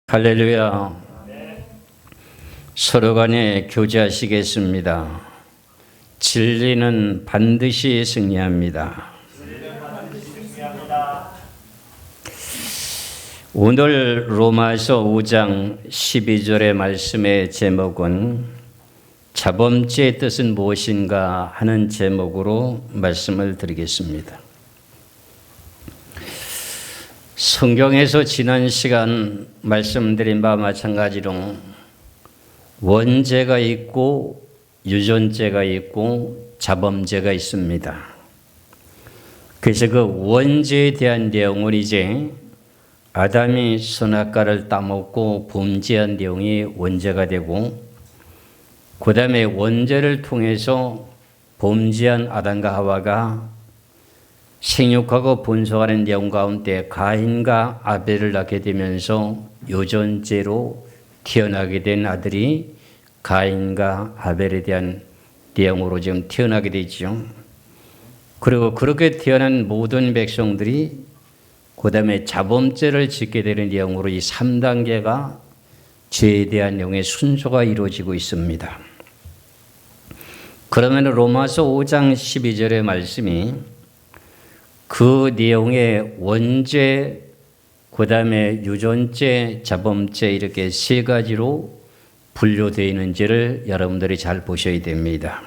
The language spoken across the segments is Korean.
할렐루야. 서로 간에 교제하시겠습니다. 진리는 반드시 승리합니다. 오늘 로마서 5장 12절의 말씀의 제목은 자범죄의 뜻은 무엇인가 하는 제목으로 말씀을 드리겠습니다. 성경에서 지난 시간 말씀드린 바와 마찬가지로 원죄가 있고 유전죄가 있고 자범죄가 있습니다. 그래서 그 원죄에 대한 내용은 이제 아담이 선악과를 따먹고 범죄한 내용이 원죄가 되고, 그 다음에 원죄를 통해서 범죄한 아담과 하와가 생육하고 번성하는 내용 가운데 가인과 아벨을 낳게 되면서 유전죄로 태어나게 된 아들이 가인과 아벨에 대한 내용으로 지금 태어나게 되죠. 그리고 그렇게 태어난 모든 백성들이 그 다음에 자범죄를 짓게 되는 내용으로 이 3단계가 죄에 대한 내용의 순서가 이루어지고 있습니다. 그러면 로마서 5장 12절의 말씀이 그 내용의 원죄, 그 다음에 유전죄, 자범죄 이렇게 세 가지로 분류되어 있는지를 여러분들이 잘 보셔야 됩니다.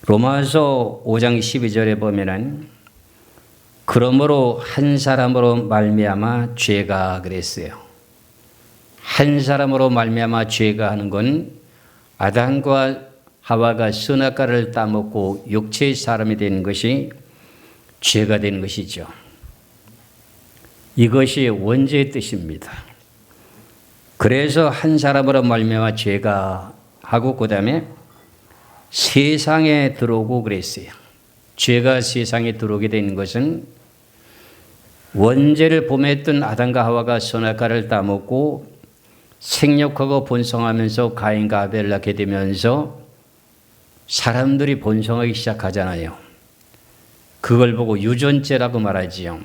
로마서 5장 12절에 보면은 그러므로 한 사람으로 말미암아 죄가 그랬어요. 한 사람으로 말미암아 죄가 하는 건 아담과 하와가 선악과를 따먹고 육체의 사람이 되는 것이 죄가 되는 것이죠. 이것이 원죄의 뜻입니다. 그래서 한 사람으로 말미암아 죄가 하고 그 다음에 세상에 들어오고 그랬어요. 죄가 세상에 들어오게 되는 것은 원죄를 범했던 아담과 하와가 선악과를 따먹고 생육하고 번성하면서 가인과 아벨을 낳게 되면서 사람들이 번성하기 시작하잖아요. 그걸 보고 유전죄라고 말하지요.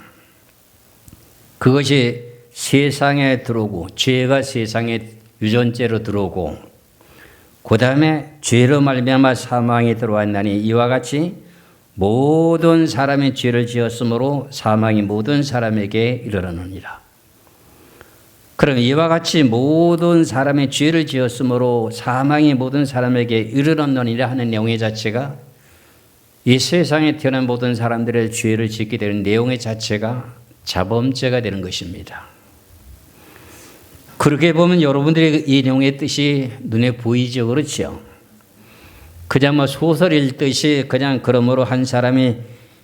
그것이 세상에 들어오고 죄가 세상에 유전죄로 들어오고 그 다음에 죄로 말미암아 사망이 들어왔나니 이와 같이 모든 사람이 죄를 지었으므로 사망이 모든 사람에게 이르렀느니라. 그럼 이와 같이 모든 사람이 죄를 지었으므로 사망이 모든 사람에게 이르렀느니라 하는 내용의 자체가 이 세상에 태어난 모든 사람들의 죄를 짓게 되는 내용의 자체가 자범죄가 되는 것입니다. 그렇게 보면 여러분들의 이 내용의 뜻이 눈에 보이죠, 그렇죠? 그냥 뭐 소설 읽듯이 그냥 그러므로 한 사람이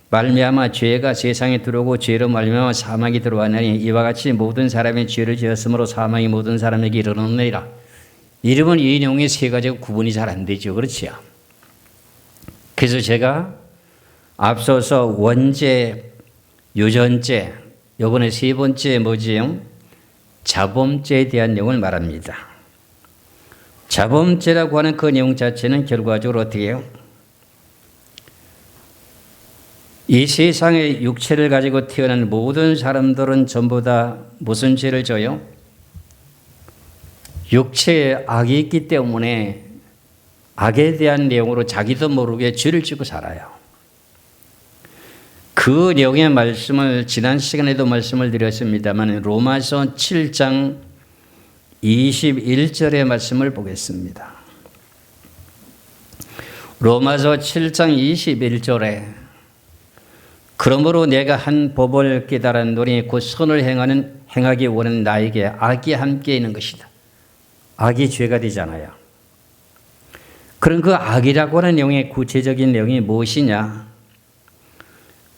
말미암아 죄가 세상에 들어오고 죄로 말미암아 사망이 들어왔나니 이와 같이 모든 사람이 죄를 지었으므로 사망이 모든 사람에게 이르렀느니라. 이러면 이 내용의 세 가지가 구분이 잘 안 되죠, 그렇죠? 그래서 제가 앞서서 원죄, 유전죄, 이번에 세 번째 뭐지요? 자범죄에 대한 내용을 말합니다. 자범죄라고 하는 그 내용 자체는 결과적으로 어떻게 해요? 이 세상에 육체를 가지고 태어난 모든 사람들은 전부 다 무슨 죄를 져요? 육체에 악이 있기 때문에 악에 대한 내용으로 자기도 모르게 죄를 지고 살아요. 그 내용의 말씀을 지난 시간에도 말씀을 드렸습니다만 로마서 7장 21절의 말씀을 보겠습니다. 로마서 7장 21절에 그러므로 내가 한 법을 깨달았노니 곧 선을 행하기 원하는 나에게 악이 함께 있는 것이다. 악이 죄가 되잖아요. 그럼 그 악이라고 하는 내용의 구체적인 내용이 무엇이냐?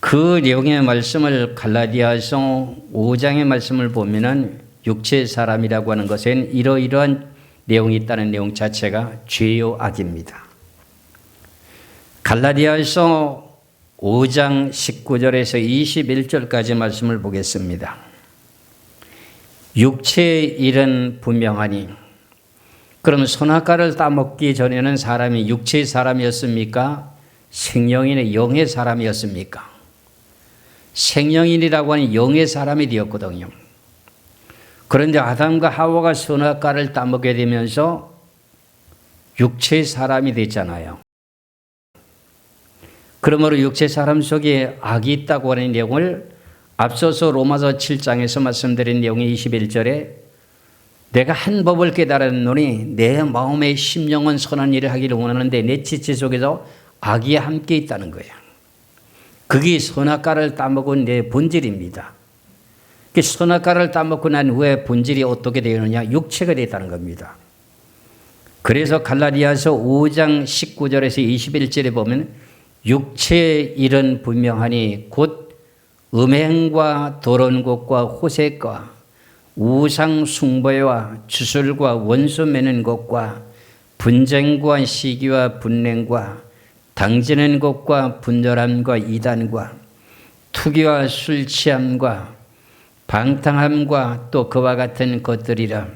그 내용의 말씀을 갈라디아서 5장의 말씀을 보면은 육체의 사람이라고 하는 것엔 이러이러한 내용이 있다는 내용 자체가 죄요 악입니다. 갈라디아서 5장 19절에서 21절까지 말씀을 보겠습니다. 육체의 일은 분명하니 그럼 선악과를 따먹기 전에는 사람이 육체의 사람이었습니까? 생명인의 영의 사람이었습니까? 생명인이라고 하는 영의 사람이 되었거든요. 그런데 아담과 하와가 선악과를 따먹게 되면서 육체 사람이 됐잖아요. 그러므로 육체 사람 속에 악이 있다고 하는 내용을 앞서서 로마서 7장에서 말씀드린 내용이 21절에 내가 한 법을 깨달았노니 내 마음의 심령은 선한 일을 하기를 원하는데 내 지체 속에서 악이 함께 있다는 거예요. 그게 선악과를 따먹은 내 본질입니다. 선악과를 따먹고 난 후에 본질이 어떻게 되느냐? 육체가 됐다는 겁니다. 그래서 갈라디아서 5장 19절에서 21절에 보면 육체의 일은 분명하니 곧 음행과 더러운 것과 호색과 우상 숭배와 주술과 원수 맺는 것과 분쟁과 시기와 분냉과 당지는 것과 분열함과 이단과 투기와 술 취함과 방탕함과 또 그와 같은 것들이라.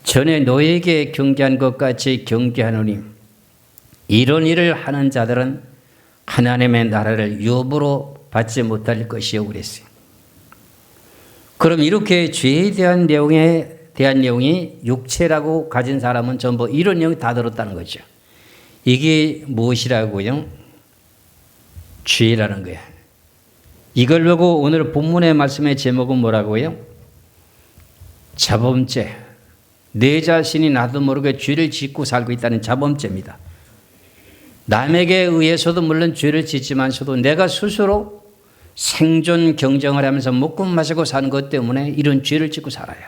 전에 너에게 경계한 것 같이 경계하노니 이런 일을 하는 자들은 하나님의 나라를 유업으로 받지 못할 것이요 그랬어요. 그럼 이렇게 죄에 대한 내용이 육체라고 가진 사람은 전부 이런 내용이 다 들었다는 거죠. 이게 무엇이라고요? 죄라는 거예요. 이걸 보고 오늘 본문의 말씀의 제목은 뭐라고요? 자범죄. 내 자신이 나도 모르게 죄를 짓고 살고 있다는 자범죄입니다. 남에게 의해서도 물론 죄를 짓지만서도 내가 스스로 생존 경쟁을 하면서 먹고 마시고 사는 것 때문에 이런 죄를 짓고 살아요.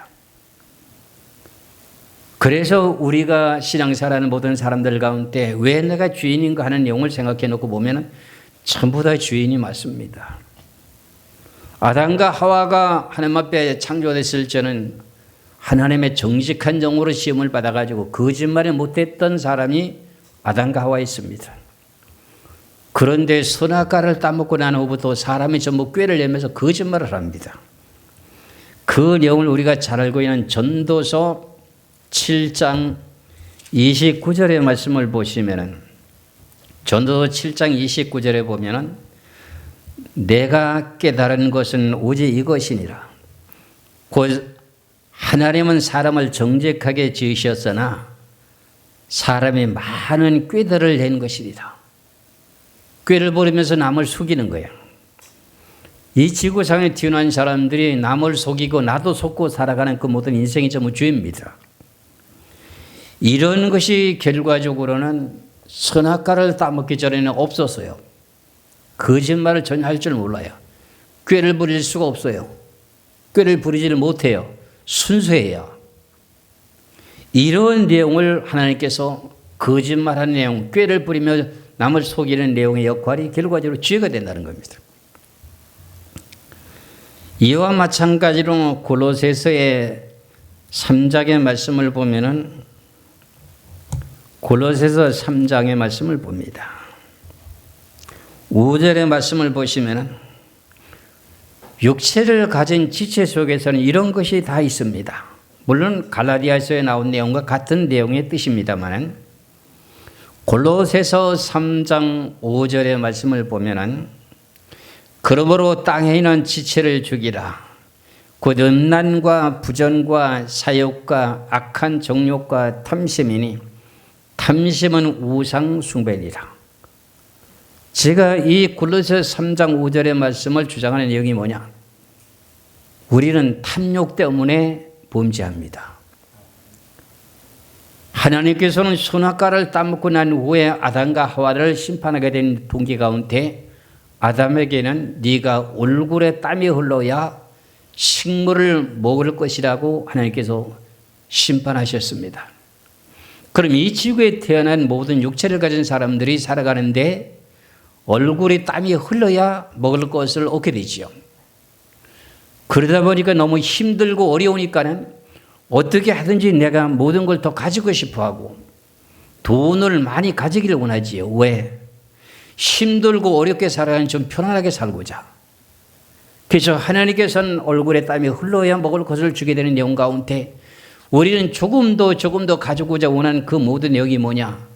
그래서 우리가 신앙생활하는 모든 사람들 가운데 왜 내가 죄인인가 하는 내용을 생각해 놓고 보면 전부 다 죄인이 맞습니다. 아담과 하와가 하나님 앞에 창조됐을 때는 하나님의 정직한 정으로 시험을 받아가지고 거짓말을 못했던 사람이 아담과 하와였습니다. 그런데 선악과를 따먹고 난 후부터 사람이 전부 꾀를 내면서 거짓말을 합니다. 그 내용을 우리가 잘 알고 있는 전도서 7장 29절의 말씀을 보시면은 전도서 7장 29절에 보면은 내가 깨달은 것은 오직 이것이니라. 곧 하나님은 사람을 정직하게 지으셨으나 사람이 많은 꾀들을 낸 것이니라. 꾀를 부리면서 남을 속이는 거야. 이 지구상에 태어난 사람들이 남을 속이고 나도 속고 살아가는 그 모든 인생이 전부 죄입니다. 이런 것이 결과적으로는 선악과를 따먹기 전에는 없었어요. 거짓말을 전혀 할 줄 몰라요. 꾀를 부릴 수가 없어요. 꾀를 부리지를 못해요. 순수해요. 이런 내용을 하나님께서 거짓말하는 내용, 꾀를 부리며 남을 속이는 내용의 역할이 결과적으로 죄가 된다는 겁니다. 이와 마찬가지로 골로새서의 3장의 말씀을 보면은 골로새서 3장의 말씀을 봅니다. 5절의 말씀을 보시면은 육체를 가진 지체 속에서는 이런 것이 다 있습니다. 물론 갈라디아서에 나온 내용과 같은 내용의 뜻입니다만 골로새서 3장 5절의 말씀을 보면은 그러므로 땅에 있는 지체를 죽이라. 곧 음란과 부전과 사욕과 악한 정욕과 탐심이니 탐심은 우상 숭배니라. 제가 이 골로새 3장 5절의 말씀을 주장하는 내용이 뭐냐? 우리는 탐욕 때문에 범죄합니다. 하나님께서는 선악과를 따먹고 난 후에 아담과 하와를 심판하게 된 동기 가운데 아담에게는 네가 얼굴에 땀이 흘러야 식물을 먹을 것이라고 하나님께서 심판하셨습니다. 그럼 이 지구에 태어난 모든 육체를 가진 사람들이 살아가는데 얼굴에 땀이 흘러야 먹을 것을 얻게 되지요. 그러다 보니까 너무 힘들고 어려우니까는 어떻게 하든지 내가 모든 걸 더 가지고 싶어 하고 돈을 많이 가지기를 원하지요. 왜? 힘들고 어렵게 살아가는 좀 편안하게 살고자. 그래서 하나님께서는 얼굴에 땀이 흘러야 먹을 것을 주게 되는 내용 가운데 우리는 조금 더 가지고자 원하는 그 모든 내용이 뭐냐?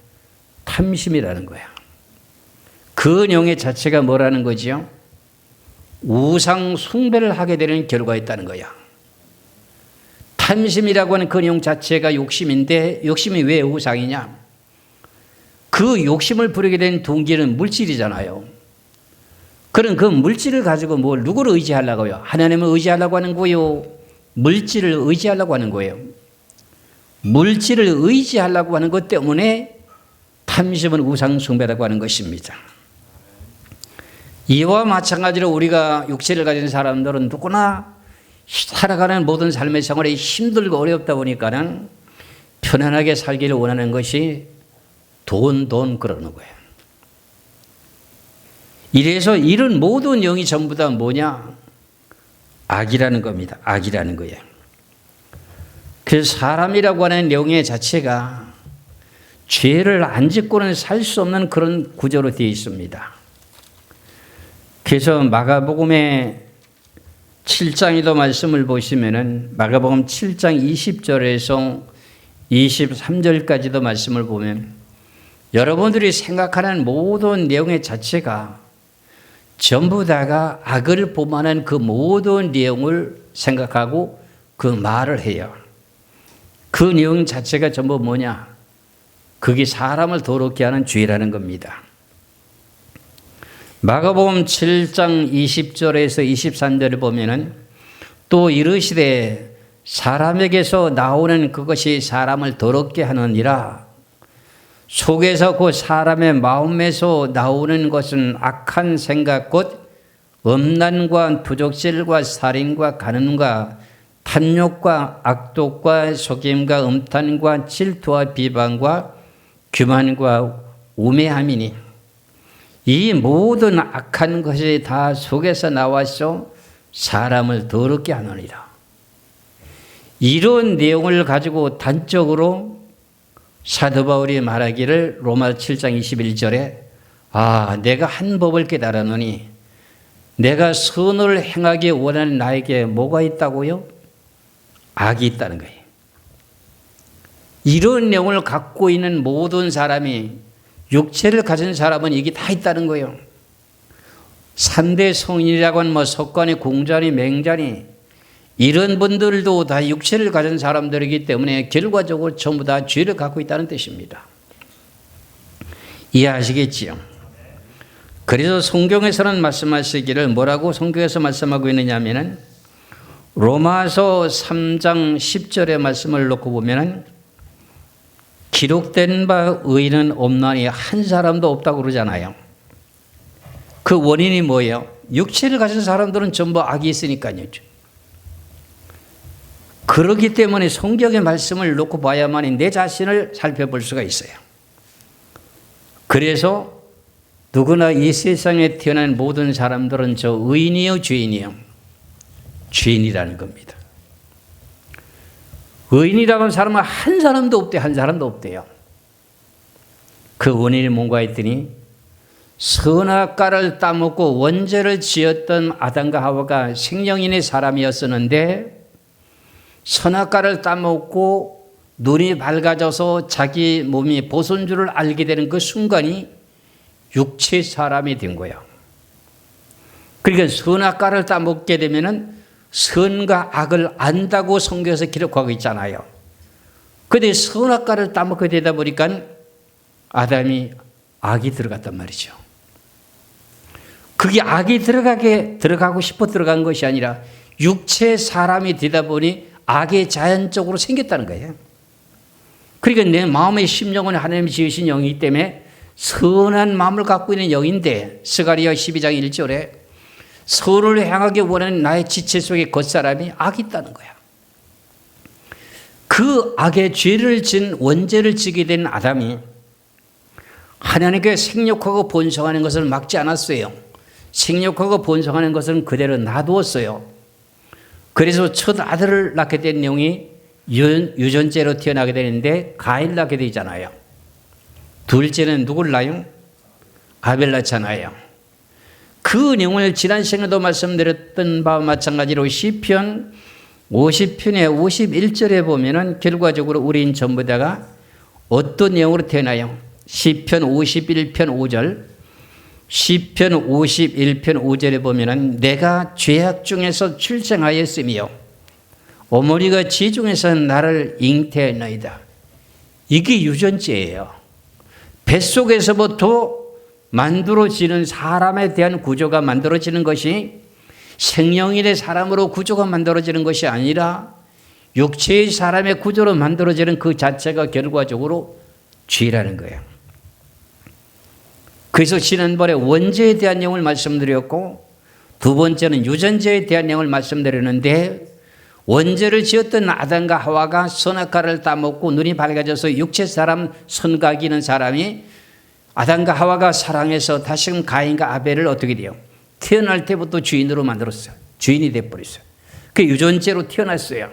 탐심이라는 거야. 그 내용의 자체가 뭐라는 거지요? 우상 숭배를 하게 되는 결과가 있다는 거야. 탐심이라고 하는 그 내용 자체가 욕심인데 욕심이 왜 우상이냐? 그 욕심을 부리게 된 동기는 물질이잖아요. 그럼 그 물질을 가지고 누구를 의지하려고요? 하나님을 의지하려고 하는 거요? 물질을 의지하려고 하는 거예요. 물질을 의지하려고 하는 것 때문에 탐심은 우상 숭배라고 하는 것입니다. 이와 마찬가지로 우리가 육체를 가진 사람들은 누구나 살아가는 모든 삶의 생활이 힘들고 어렵다 보니까는 편안하게 살기를 원하는 것이 돈 그러는 거예요. 이래서 이런 모든 영이 전부 다 뭐냐? 악이라는 겁니다. 악이라는 거예요. 그래서 사람이라고 하는 영의 자체가 죄를 안 짓고는 살 수 없는 그런 구조로 되어 있습니다. 그래서 마가복음의 7장에도 말씀을 보시면은 마가복음 7장 20절에서 23절까지도 말씀을 보면 여러분들이 생각하는 모든 내용의 자체가 전부 다가 악을 범하는 그 모든 내용을 생각하고 그 말을 해요. 그 내용 자체가 전부 뭐냐? 그게 사람을 더럽게 하는 죄라는 겁니다. 마가복음 7장 20절에서 23절을 보면은 또 이르시되 사람에게서 나오는 그것이 사람을 더럽게 하느니라. 속에서 그 사람의 마음에서 나오는 것은 악한 생각 곧 음란과 부족질과 살인과 간음과 탐욕과 악독과 속임과 음탄과 질투와 비방과 교만과 우매함이니 이 모든 악한 것이 다 속에서 나와서 사람을 더럽게 하느니라. 이런 내용을 가지고 단적으로 사도 바울이 말하기를 로마 7장 21절에 내가 한 법을 깨달았노니 내가 선을 행하기 원하는 나에게 뭐가 있다고요? 악이 있다는 거예요. 이런 내용을 갖고 있는 모든 사람이 육체를 가진 사람은 이게 다 있다는 거예요. 3대 성인이라고 하는 석관이 공자니 맹자니 이런 분들도 다 육체를 가진 사람들이기 때문에 결과적으로 전부 다 죄를 갖고 있다는 뜻입니다. 이해하시겠지요? 그래서 성경에서는 말씀하시기를 뭐라고 성경에서 말씀하고 있느냐 하면은 로마서 3장 10절의 말씀을 놓고 보면은 기록된 바 의인은 없나니 한 사람도 없다고 그러잖아요. 그 원인이 뭐예요? 육체를 가진 사람들은 전부 악이 있으니까요. 그렇기 때문에 성경의 말씀을 놓고 봐야만이 내 자신을 살펴볼 수가 있어요. 그래서 누구나 이 세상에 태어난 모든 사람들은 저 의인이요 죄인이요? 죄인이라는 겁니다. 의인이라고 하는 사람은 한 사람도 없대요. 한 사람도 없대요. 그 원인이 뭔가 했더니 선악과를 따먹고 원죄를 지었던 아담과 하와가 생명인의 사람이었었는데 선악과를 따먹고 눈이 밝아져서 자기 몸이 보선 줄을 알게 되는 그 순간이 육체 사람이 된 거예요. 그러니까 선악과를 따먹게 되면은 선과 악을 안다고 성경에서 기록하고 있잖아요. 그런데 선악과를 따먹게 되다 보니까 아담이 악이 들어갔단 말이죠. 그게 악이 들어가고 싶어 들어간 것이 아니라 육체 사람이 되다 보니 악이 자연적으로 생겼다는 거예요. 그러니까 내 마음의 심령은 하나님이 지으신 영이기 때문에 선한 마음을 갖고 있는 영인데 스가랴 12장 1절에 선을 향하기 원하는 나의 지체 속에 겉사람이 악이 있다는 거야. 그 악의 죄를 진 원죄를 지게 된 아담이 하나님께 생육하고 번성하는 것을 막지 않았어요. 생육하고 번성하는 것은 그대로 놔두었어요. 그래서 첫 아들을 낳게 된 내용이 유전죄로 태어나게 되는데 가인을 낳게 되잖아요. 둘째는 누굴 낳아요? 아벨 낳잖아요. 그 내용을 지난 시간에도 말씀드렸던 바와 마찬가지로 시편 50편의 51절에 보면은 결과적으로 우리는 전부 다가 어떤 내용으로 태어나요? 시편 51편 5절, 시편 51편 5절에 보면은 내가 죄악 중에서 출생하였으며 어머니가 지중에서 나를 잉태했나이다. 이게 유전죄예요. 뱃속에서부터 만들어지는 사람에 대한 구조가 만들어지는 것이 생명인의 사람으로 구조가 만들어지는 것이 아니라 육체의 사람의 구조로 만들어지는 그 자체가 결과적으로 죄라는 거예요. 그래서 지난번에 원죄에 대한 내용을 말씀드렸고 두 번째는 유전죄에 대한 내용을 말씀드렸는데 원죄를 지었던 아담과 하와가 선악과를 따먹고 눈이 밝아져서 육체 사람 선각이는 사람이 아담과 하와가 사랑해서 다시금 가인과 아벨을 어떻게 돼요? 태어날 때부터 주인으로 만들었어요. 주인이 돼버렸어요. 그 유전죄로 태어났어요.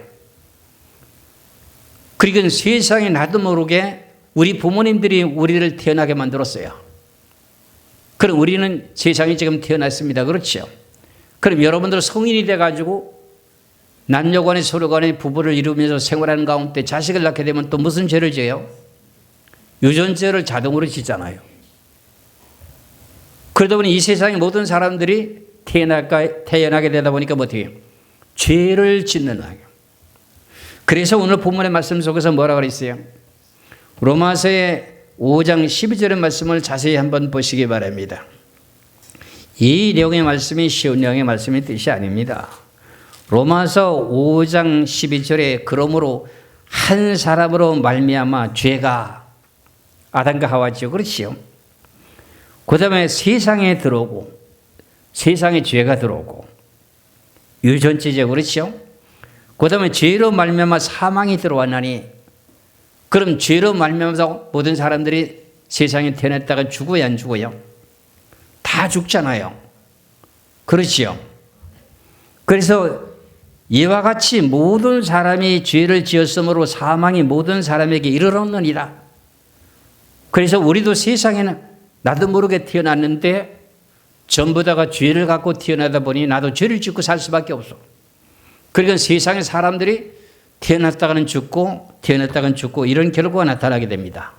그리고 세상에 나도 모르게 우리 부모님들이 우리를 태어나게 만들었어요. 그럼 우리는 세상에 지금 태어났습니다. 그렇죠? 그럼 여러분들 성인이 돼가지고 남녀간에 서로간에 부부를 이루면서 생활하는 가운데 자식을 낳게 되면 또 무슨 죄를 져요? 유전죄를 자동으로 짓잖아요. 그러다 보니 이 세상의 모든 사람들이 태어나게 되다 보니까 뭐 어떻게 해요? 죄를 짓는 거예요. 그래서 오늘 본문의 말씀 속에서 뭐라고 그랬어요? 로마서의 5장 12절의 말씀을 자세히 한번 보시기 바랍니다. 이 내용의 말씀이 쉬운 내용의 말씀의 뜻이 아닙니다. 로마서 5장 12절에 그러므로 한 사람으로 말미암아 죄가 아담과 하와죠. 그렇지요. 그 다음에 세상에 들어오고 세상에 죄가 들어오고 유전죄죠. 그렇죠. 그 다음에 죄로 말미암아 사망이 들어왔나니 그럼 죄로 말미암아서 모든 사람들이 세상에 태어났다가 죽어야 안 죽어요? 다 죽잖아요. 그렇지요. 그래서 이와 같이 모든 사람이 죄를 지었으므로 사망이 모든 사람에게 이르렀느니라. 그래서 우리도 세상에는 나도 모르게 태어났는데 전부 다가 죄를 갖고 태어나다 보니 나도 죄를 짓고 살 수밖에 없어. 그러니까 세상의 사람들이 태어났다가는 죽고 태어났다가는 죽고 이런 결과가 나타나게 됩니다.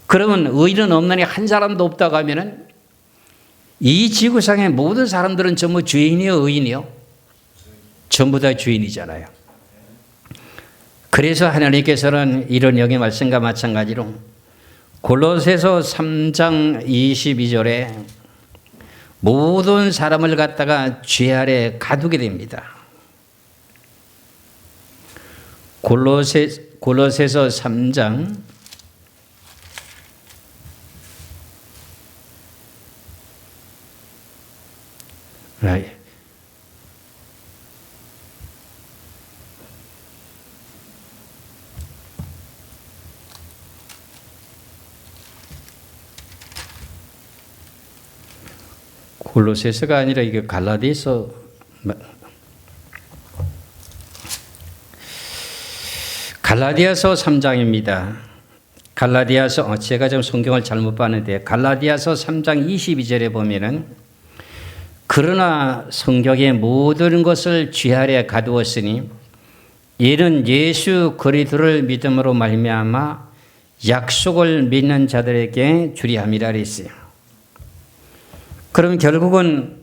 그러면 의인은 없느니 한 사람도 없다고 하면은 이 지구상의 모든 사람들은 전부 죄인이요, 의인이요? 전부 다 죄인이잖아요. 그래서 하나님께서는 이런 영의 말씀과 마찬가지로 골로새서 3장 22절에 모든 사람을 갖다가 죄 아래 가두게 됩니다. 골로새서 3장 골로새서가 아니라 이게 갈라디아서 갈라디아서 3장입니다. 갈라디아서 제가 지금 성경을 잘못 봤는데 갈라디아서 3장 22절에 보면은 그러나 성경의 모든 것을 죄 아래 가두었으니 이는 예수 그리스도를 믿음으로 말미암아 약속을 믿는 자들에게 주리함이라 그랬어요. 그럼 결국은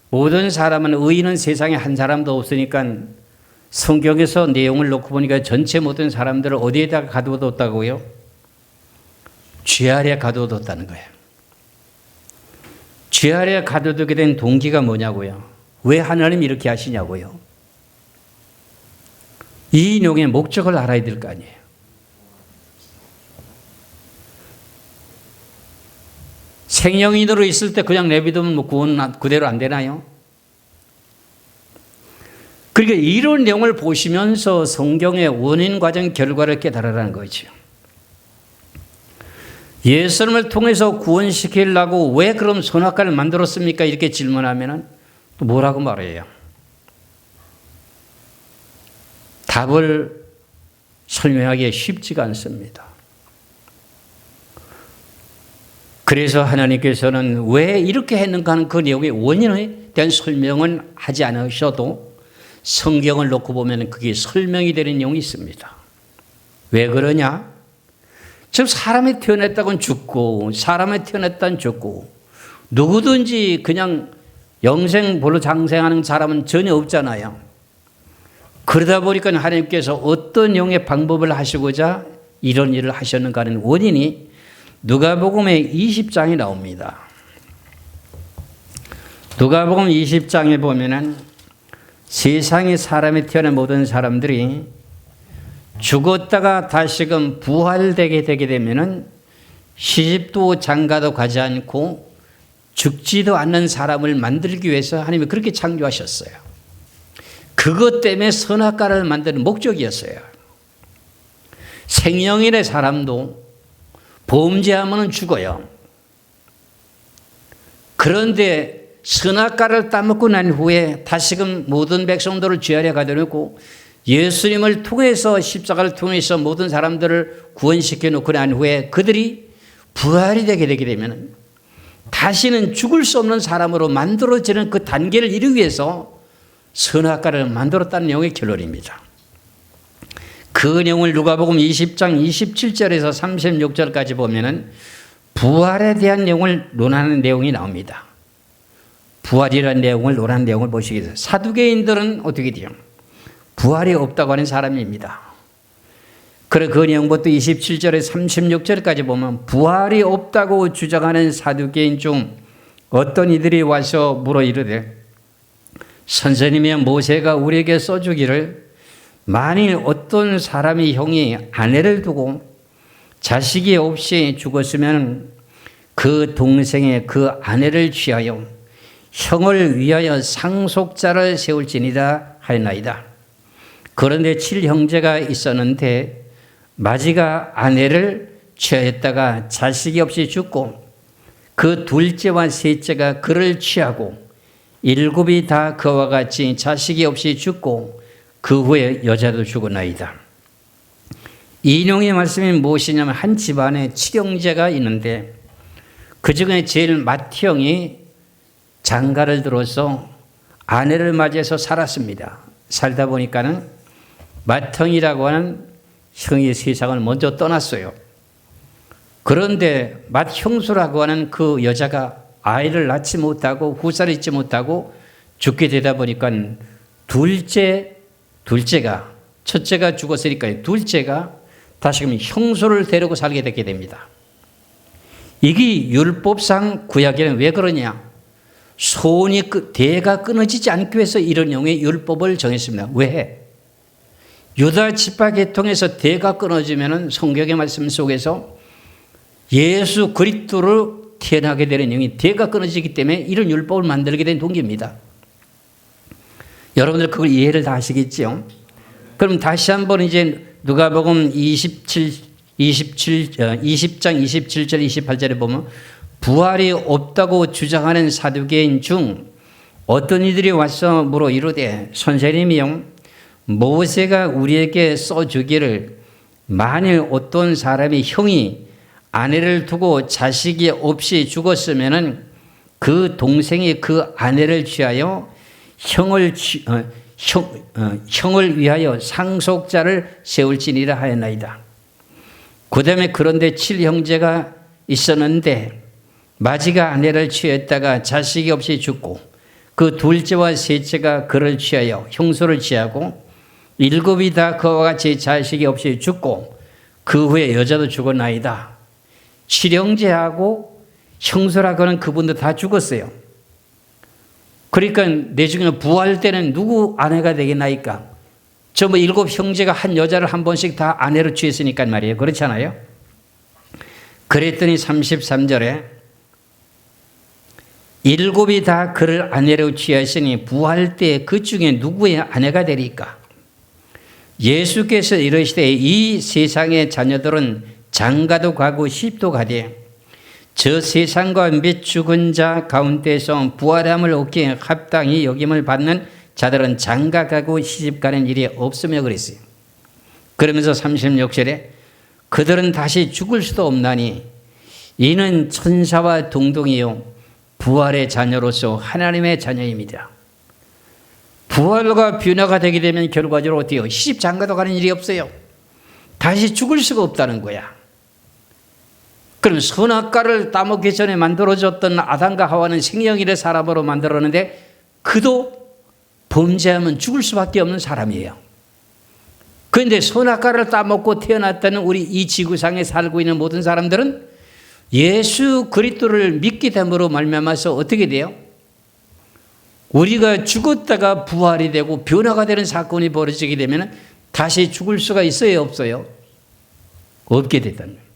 모든 사람은 의인은 세상에 한 사람도 없으니까 성경에서 내용을 놓고 보니까 전체 모든 사람들을 어디에다가 가두어뒀다고요? 죄 아래 가두어뒀다는 거예요. 죄 아래 가두어두게 된 동기가 뭐냐고요? 왜 하나님이 이렇게 하시냐고요? 이 내용의 목적을 알아야 될 거 아니에요. 생명인으로 있을 때 그냥 내비두면 뭐 구원 그대로 안 되나요? 그러니까 이런 내용을 보시면서 성경의 원인 과정 결과를 깨달으라는 거죠. 예수님을 통해서 구원시키려고 왜 그럼 선악과를 만들었습니까? 이렇게 질문하면 또 뭐라고 말해요? 답을 설명하기 쉽지가 않습니다. 그래서 하나님께서는 왜 이렇게 했는가 하는 그 내용의 원인에 대한 설명은 하지 않으셔도 성경을 놓고 보면 그게 설명이 되는 내용이 있습니다. 왜 그러냐? 지금 사람이 태어났다고는 죽고 사람이 태어났다는 죽고 누구든지 그냥 영생 볼로 장생하는 사람은 전혀 없잖아요. 그러다 보니까 하나님께서 어떤 영의 방법을 하시고자 이런 일을 하셨는가 하는 원인이 누가복음의 20장에 나옵니다. 누가복음 20장에 보면은 세상에 사람이 태어난 모든 사람들이 죽었다가 다시금 부활되게 되게 되면은 시집도 장가도 가지 않고 죽지도 않는 사람을 만들기 위해서 하나님이 그렇게 창조하셨어요. 그것 때문에 선악과를 만드는 목적이었어요. 생명인의 사람도 범죄하면 죽어요. 그런데 선악과를 따먹고 난 후에 다시금 모든 백성들을 죄하려 가둬놓고 예수님을 통해서 십자가를 통해서 모든 사람들을 구원시켜 놓고 난 후에 그들이 부활이 되게 되면 다시는 죽을 수 없는 사람으로 만들어지는 그 단계를 이루기 위해서 선악과를 만들었다는 내용의 결론입니다. 그 내용을 누가복음 20장 27절에서 36절까지 보면은 부활에 대한 내용을 논하는 내용이 나옵니다. 부활이라는 내용을 논하는 내용을 보시겠어요. 사두개인들은 어떻게 돼요? 부활이 없다고 하는 사람입니다. 그래 그 내용부터 27절에서 36절까지 보면 부활이 없다고 주장하는 사두개인 중 어떤 이들이 와서 물어 이르되 선생님이여 모세가 우리에게 써주기를 만일 어떤 사람이 형이 아내를 두고 자식이 없이 죽었으면 그 동생의 그 아내를 취하여 형을 위하여 상속자를 세울지니라 하였나이다. 그런데 7형제가 있었는데 마지가 아내를 취하였다가 자식이 없이 죽고 그 둘째와 셋째가 그를 취하고 7이 다 그와 같이 자식이 없이 죽고 그 후에 여자도 죽었나이다. 이 내용의 말씀이 무엇이냐면 한 집안에 7형제가 있는데 그 중에 제일 맏형이 장가를 들어서 아내를 맞이해서 살았습니다. 살다 보니까는 맏형이라고 하는 형이 세상을 먼저 떠났어요. 그런데 맏형수라고 하는 그 여자가 아이를 낳지 못하고 후사를 잊지 못하고 죽게 되다 보니까 둘째가 첫째가 죽었으니까 둘째가 다시금 형수를 데리고 살게 되게 됩니다. 이게 율법상 구약에는 왜 그러냐? 소원이 대가 끊어지지 않기 위해서 이런 내용의 율법을 정했습니다. 왜? 유다 지파 계통에서 대가 끊어지면 성경의 말씀 속에서 예수 그리스도를 태어나게 되는 내용이 대가 끊어지기 때문에 이런 율법을 만들게 된 동기입니다. 여러분들 그걸 이해를 다 하시겠죠? 그럼 다시 한번 이제 누가복음 20장 27절 28절에 보면 부활이 없다고 주장하는 사두개인 중 어떤 이들이 와서 물어 이르되 선생님이요 모세가 우리에게 써주기를 만일 어떤 사람이 형이 아내를 두고 자식이 없이 죽었으면 그 동생이 그 아내를 취하여 형을 위하여 상속자를 세울지니라 하였나이다. 그 다음에 그런데 7형제가 있었는데 마지가 아내를 취했다가 자식이 없이 죽고 그 둘째와 셋째가 그를 취하여 형수를 취하고 7이 다 그와 같이 자식이 없이 죽고 그 후에 여자도 죽었나이다. 7형제하고 형수라고 하는 그분도 다 죽었어요. 그러니까 내 중에 부활 때는 누구 아내가 되겠나이까? 저 7형제가 한 여자를 한 번씩 다 아내로 취했으니까 말이에요. 그렇잖아요. 그랬더니 33절에 7이 다 그를 아내로 취하시니 부활 때 그 중에 누구의 아내가 되리까? 예수께서 이르시되 이 세상의 자녀들은 장가도 가고 시집도 가되 저 세상과 및 죽은 자 가운데서 부활함을 얻기에 합당히 여김을 받는 자들은 장가 가고 시집 가는 일이 없으며 그랬어요. 그러면서 36절에 그들은 다시 죽을 수도 없나니 이는 천사와 동등이요 부활의 자녀로서 하나님의 자녀입니다. 부활과 변화가 되게 되면 결과적으로 어때요? 시집 장가도 가는 일이 없어요. 다시 죽을 수가 없다는 거야. 그럼 선악과를 따먹기 전에 만들어졌던 아담과 하와는 생명일의 사람으로 만들었는데 그도 범죄하면 죽을 수밖에 없는 사람이에요. 그런데 선악과를 따먹고 태어났다는 우리 이 지구상에 살고 있는 모든 사람들은 예수 그리스도를 믿게 됨으로 말미암아서 어떻게 돼요? 우리가 죽었다가 부활이 되고 변화가 되는 사건이 벌어지게 되면 다시 죽을 수가 있어요, 없어요? 없게 됐다는 거예요.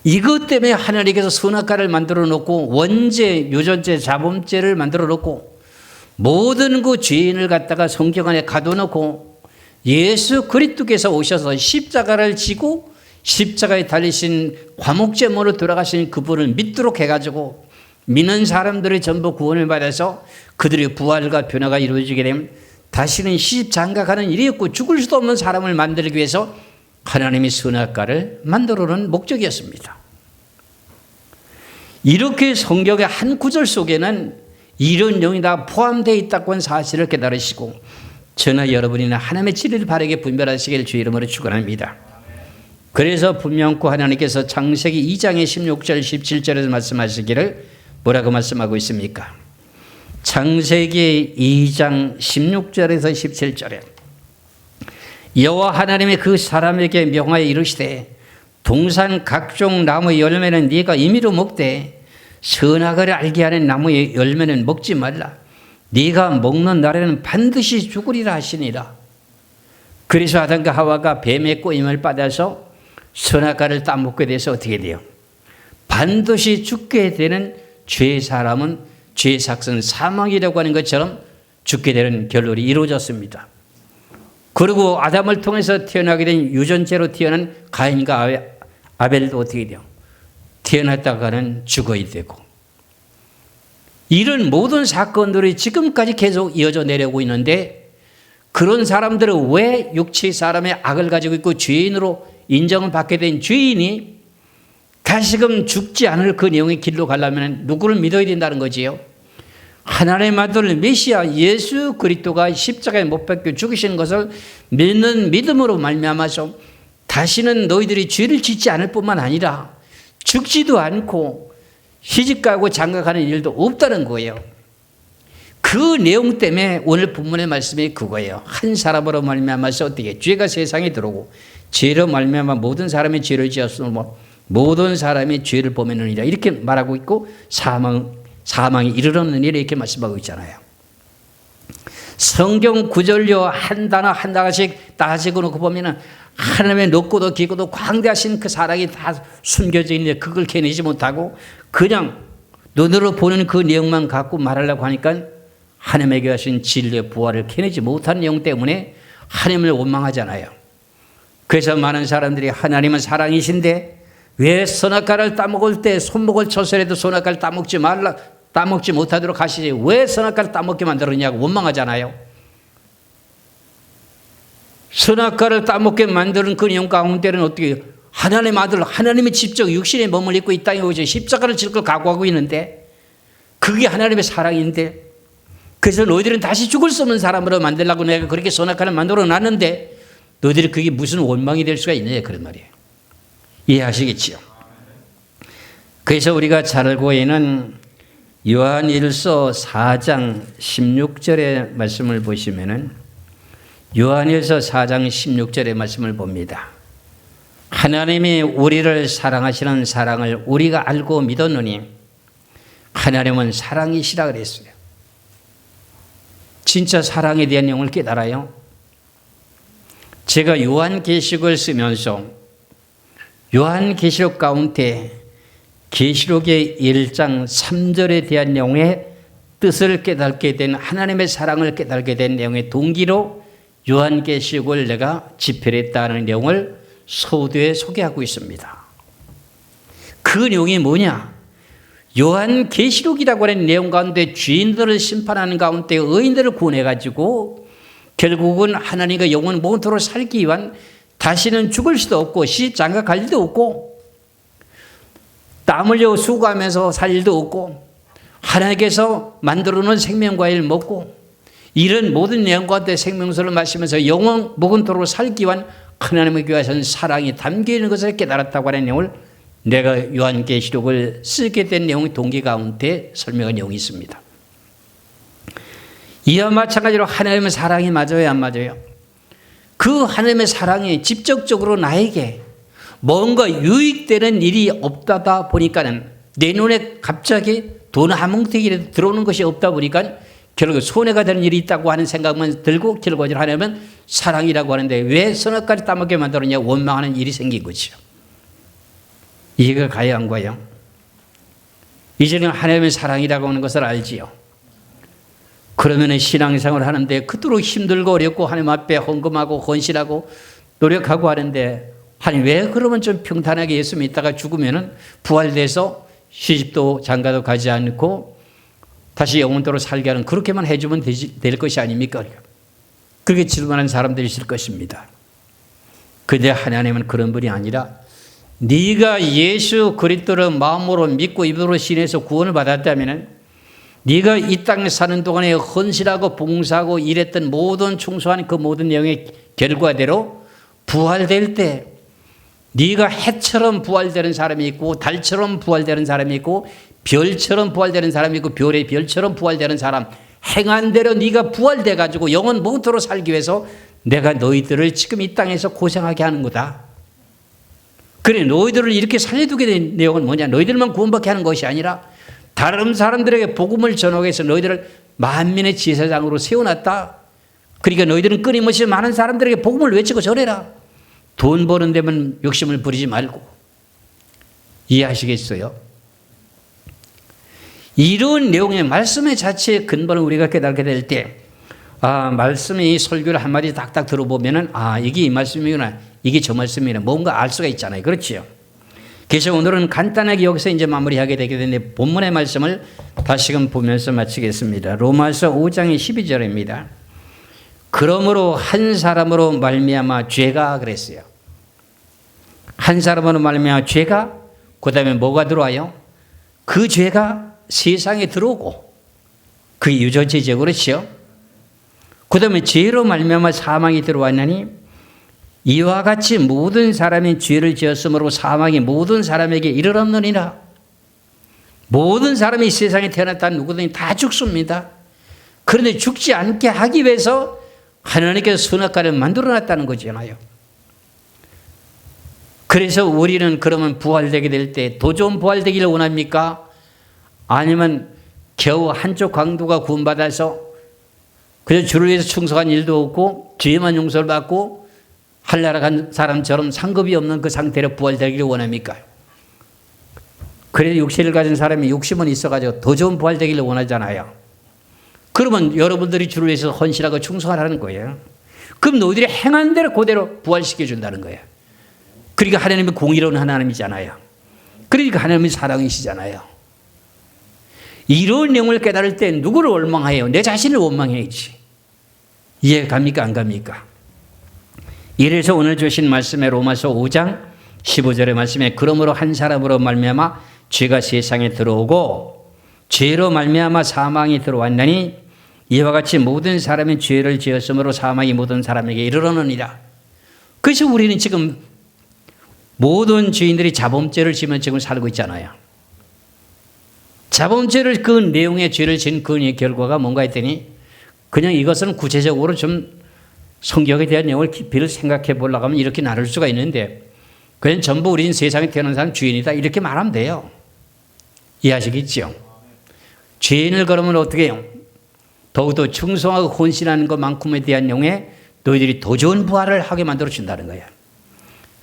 이것 때문에 하나님께서 선악과를 만들어 놓고 원죄, 유전죄, 자범죄를 만들어 놓고 모든 그 죄인을 갖다가 성경 안에 가둬놓고 예수 그리스도께서 오셔서 십자가를 지고 십자가에 달리신 화목제물로 돌아가신 그분을 믿도록 해가지고 믿는 사람들이 전부 구원을 받아서 그들의 부활과 변화가 이루어지게 되면 다시는 시집장가가는 일이 없고 죽을 수도 없는 사람을 만들기 위해서 하나님이 선악과를 만들어 놓은 목적이었습니다. 이렇게 성경의 한 구절 속에는 이런 내용이 다 포함되어 있다고 하는 사실을 깨달으시고 저나 여러분이나 하나님의 진리를 바르게 분별하시길 주의 이름으로 축원합니다. 그래서 분명코 하나님께서 창세기 2장의 16절 17절에서 말씀하시기를 뭐라고 말씀하고 있습니까? 창세기 2장 16절에서 17절에 여호와 하나님이 그 사람에게 명하여 이르시되 동산 각종 나무의 열매는 네가 임의로 먹되 선악을 알게 하는 나무의 열매는 먹지 말라. 네가 먹는 날에는 반드시 죽으리라 하시니라. 그래서 아담과 하와가 뱀의 꼬임을 받아서 선악과를 따먹게 돼서 어떻게 돼요? 반드시 죽게 되는 죄의 사람은 죄의 삭은 사망이라고 하는 것처럼 죽게 되는 결론이 이루어졌습니다. 그리고 아담을 통해서 태어나게 된 유전체로 태어난 가인과 아벨도 어떻게 돼요? 태어났다가는 죽어야 되고 이런 모든 사건들이 지금까지 계속 이어져 내려오고 있는데 그런 사람들은 왜 육체의 사람의 악을 가지고 있고 죄인으로 인정을 받게 된 죄인이 다시금 죽지 않을 그 내용의 길로 가려면 누구를 믿어야 된다는 거지요? 하나님의 아들 메시아 예수 그리스도가 십자가에 못 박혀 죽으신 것을 믿는 믿음으로 말미암아서 다시는 너희들이 죄를 짓지 않을 뿐만 아니라 죽지도 않고 시집가고 장가가는 일도 없다는 거예요. 그 내용 때문에 오늘 본문의 말씀이 그거예요. 한 사람으로 말미암아서 어떻게 죄가 세상에 들어오고 죄로 말미암아 모든 사람이 죄를 지었으므로 모든 사람이 죄를 범하느니라 이렇게 말하고 있고 사망이 이르렀느니라 이렇게 말씀하고 있잖아요. 성경 구절요 한 단어 한 단어씩 따지고 놓고 보면은 하나님의 높고도 깊고도 광대하신 그 사랑이 다 숨겨져 있는데 그걸 캐내지 못하고 그냥 눈으로 보는 그 내용만 갖고 말하려고 하니까 하나님에게 하신 진리의 부활을 캐내지 못한 내용 때문에 하나님을 원망하잖아요. 그래서 많은 사람들이 하나님은 사랑이신데 왜 선악과를 따먹을 때 손목을 쳐서라도 선악과를 따먹지 못하도록 하시지 왜 선악과를 따먹게 만들었냐고 원망하잖아요. 선악과를 따먹게 만드는 그 내용 가운데는 어떻게 하나님의 아들 하나님이 직접 육신의 몸을 입고 이 땅에 오셔서 십자가를 질 걸 각오하고 있는데 그게 하나님의 사랑인데 그래서 너희들은 다시 죽을 수 없는 사람으로 만들려고 내가 그렇게 선악과를 만들어 놨는데 너희들이 그게 무슨 원망이 될 수가 있느냐 그런 말이에요. 이해하시겠지요? 그래서 우리가 잘 알고 있는 요한일서 4장 16절의 말씀을 보시면은 요한일서 4장 16절의 말씀을 봅니다. 하나님이 우리를 사랑하시는 사랑을 우리가 알고 믿었느니 하나님은 사랑이시라 그랬어요. 진짜 사랑에 대한 내용을 깨달아요. 제가 요한계시록을 쓰면서 요한계시록 가운데 계시록의 1장 3절에 대한 내용의 뜻을 깨닫게 된 하나님의 사랑을 깨닫게 된 내용의 동기로 요한계시록을 내가 집필했다는 내용을 서두에 소개하고 있습니다. 그 내용이 뭐냐? 요한계시록이라고 하는 내용 가운데 죄인들을 심판하는 가운데 의인들을 구원해가지고 결국은 하나님과 영원 모토로 살기 위한 다시는 죽을 수도 없고 시집장가 갈 일도 없고 땀 흘려 수고하면서 살 일도 없고 하나님께서 만들어 놓은 생명과일 먹고 이런 모든 내용 가운데 생명수를 마시면서 영원 모근토록 살기 위한 하나님의 귀하신 사랑이 담겨있는 것을 깨달았다고 하는 내용을 내가 요한계시록을 쓰게 된 내용의 동기 가운데 설명한 내용이 있습니다. 이와 마찬가지로 하나님의 사랑이 맞아요 안 맞아요? 그 하나님의 사랑이 직접적으로 나에게 뭔가 유익되는 일이 없다다 보니까는 내 눈에 갑자기 돈 한 뭉텅이라도 들어오는 것이 없다 보니까 결국 손해가 되는 일이 있다고 하는 생각만 들고 결과적으로 하려면 사랑이라고 하는데 왜 선악과를 따먹게 만들었냐, 원망하는 일이 생긴 거죠. 이해가 가야 한 거예요. 이제는 하나님의 사랑이라고 하는 것을 알지요. 그러면 신앙생활을 하는데 그토록 힘들고 어렵고 하나님 앞에 헌금하고 헌신하고 노력하고 하는데, 아니 왜 그러면 좀 평탄하게 예수 믿다가 죽으면은 부활돼서 시집도 장가도 가지 않고 다시 영원토록 살게 하는, 그렇게만 해주면 될 것이 아닙니까? 그렇게 질문하는 사람들이 있을 것입니다. 그런데 하나님은 그런 분이 아니라 네가 예수 그리스도를 마음으로 믿고 입으로 신해서 구원을 받았다면 네가 이 땅에 사는 동안에 헌신하고 봉사하고 일했던 모든 충성한 그 모든 내용의 결과대로 부활될 때 네가 해처럼 부활되는 사람이 있고 달처럼 부활되는 사람이 있고 별처럼 부활되는 사람이 있고 별의 별처럼 부활되는 사람, 행한 대로 네가 부활돼 가지고 영원 몽토로 살기 위해서 내가 너희들을 지금 이 땅에서 고생하게 하는 거다. 그래, 너희들을 이렇게 살려두게 된 내용은 뭐냐, 너희들만 구원받게 하는 것이 아니라 다른 사람들에게 복음을 전하기 위해서 너희들을 만민의 제사장으로 세워놨다. 그러니까 너희들은 끊임없이 많은 사람들에게 복음을 외치고 전해라. 돈 버는 데만 욕심을 부리지 말고. 이해하시겠어요? 이런 내용의 말씀의 자체의 근본을 우리가 깨닫게 될 때, 말씀이 설교를 한마디 딱딱 들어보면은, 이게 이 말씀이구나, 이게 저 말씀이구나, 뭔가 알 수가 있잖아요. 그렇지요? 그래서 오늘은 간단하게 여기서 이제 마무리하게 되게 되는데, 본문의 말씀을 다시금 보면서 마치겠습니다. 로마서 5장의 12절입니다. 그러므로 한 사람으로 말미암아 죄가, 그랬어요. 한 사람으로 말미암아 죄가, 그 다음에 뭐가 들어와요? 그 죄가 세상에 들어오고, 그 유전체죠. 그렇죠? 그 다음에 죄로 말미암아 사망이 들어왔나니 이와 같이 모든 사람이 죄를 지었으므로 사망이 모든 사람에게 이르렀느니라. 모든 사람이 세상에 태어났다는 누구든지 다 죽습니다. 그런데 죽지 않게 하기 위해서 하나님께서 선악과를 만들어놨다는 거잖아요. 그래서 우리는 그러면 부활되게 될 때 더 좋은 부활되기를 원합니까? 아니면 겨우 한쪽 강도가 구원받아서 그래서 주를 위해서 충성한 일도 없고 죄만 용서를 받고 할나라 간 사람처럼 상급이 없는 그 상태로 부활되기를 원합니까? 그래도 육신을 가진 사람이 욕심은 있어가지고 더 좋은 부활되기를 원하잖아요. 그러면 여러분들이 주를 위해서 헌신하고 충성하라는 거예요. 그럼 너희들이 행한 대로 그대로 부활시켜 준다는 거예요. 그러니까 하나님은 공의로운 하나님이잖아요. 그러니까 하나님은 사랑이시잖아요. 이런 내용을 깨달을 때 누구를 원망해요? 내 자신을 원망해야지. 이해 갑니까? 안 갑니까? 이래서 오늘 주신 말씀에 로마서 5장 15절의 말씀에 그러므로 한 사람으로 말미암아 죄가 세상에 들어오고 죄로 말미암아 사망이 들어왔나니 이와 같이 모든 사람이 죄를 지었으므로 사망이 모든 사람에게 이르렀느니라. 그래서 우리는 지금 모든 죄인들이 자범죄를 지면 지금 살고 있잖아요. 자범죄를 그 내용의 죄를 지은 그 결과가 뭔가 했더니 그냥 이것은 구체적으로 좀 성경에 대한 내용을 깊이 생각해 보려고 하면 이렇게 나눌 수가 있는데 그냥 전부 우리는 세상에 태어난 사람 죄인이다 이렇게 말하면 돼요. 이해하시겠죠? 죄인을 그러면 어떻게 해요? 더욱더 충성하고 헌신하는 것만큼에 대한 내용에 너희들이 더 좋은 부활을 하게 만들어 준다는 거예요.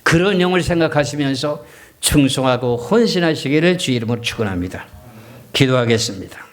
그런 내용을 생각하시면서 충성하고 헌신하시기를 주 이름으로 축원합니다. 기도하겠습니다.